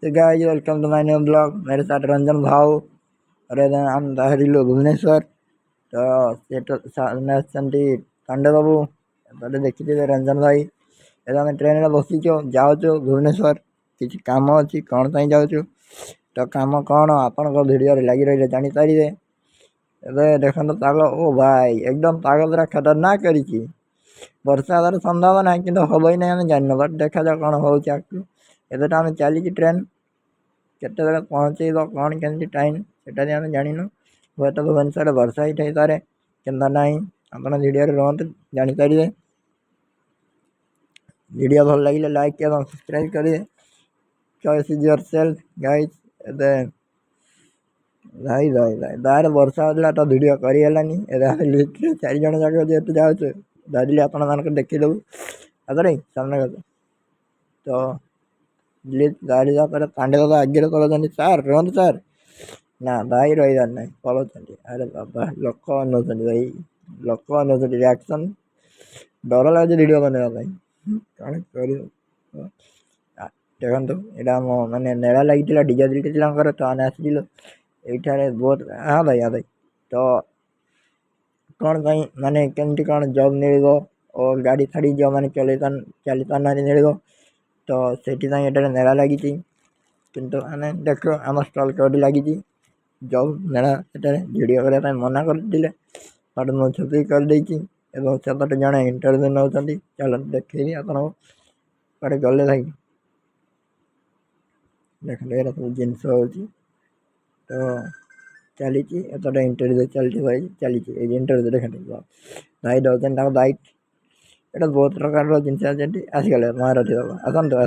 तो guys welcome to my new blog. मेरे साथ रंजन भाव और हम बाहरिलु भुवनेश्वर। तो सामने पांडे बाबू एपटे देखिए रंजन भाई। आम ट्रेन में बसीचु जाऊँ भुवनेश्वर किसी काम अच्छी कौन पर जाऊँ तो काम कौन आपण भिडियो लगी रही जानीपारे। देखो पाग ओ भाई एकदम पाग पूरा खतरनाक कर वर्षा हर संभावना कि हम ही नहीं आम जान बट देखा जाओ कौन हो एबे तो आम चली ट्रेन केते बेले पहुँचेब कौन केमती टाइम सेटा आम जानिनु। हे तो भुवनेश्वर वर्षा ही थी पारे कि ना आप भिडियो रुहतु जानीपारे। वीडियो भल लगे लाइक एवं सब्सक्राइब करेंगे। Choice is your self guys. भाई भाई भाई बाहर वर्षा होता तो भिडियो करनी लिफ्ट चार जन जाक जेहतु जाऊँ धरले आपण मानक देखीदेबू आगे सामने तो लिफ्ट गाड़ी पांडे बाबा आगे पलाउं सार रुहतु सार ना भाई रही ना पलाउं। अरे बाबा लोक अनाउं भाई लोक अनाउं रिएक्शन डर लगे भिडियो बनवाई कौन कर देखो यहाँ मानने मेला लगी डीजे दिल्ली तो आने आसलु ये बहुत। हाँ भाई हाँ भाई तो कौन माने केमती कौन जॉब मिल और गाड़ी फाड़ी जो मैंने चली पारना मिल तो से मेला लगी किंतु आने देख आम स्टल कौटी लगी जॉब मेला भिडियो करने मना करते बट मो छुपी करदे सेपटे जड़े इंटरव्यू नौ चलो देखे आप गले भाई देख सब जिनस हो तो चली एपटे इंटरव्यू चलती भाई चली इंटरव्यू देख भाई दौरान बैक ये बहुत प्रकार जिनस आसगले महारथी बाबा आसतु।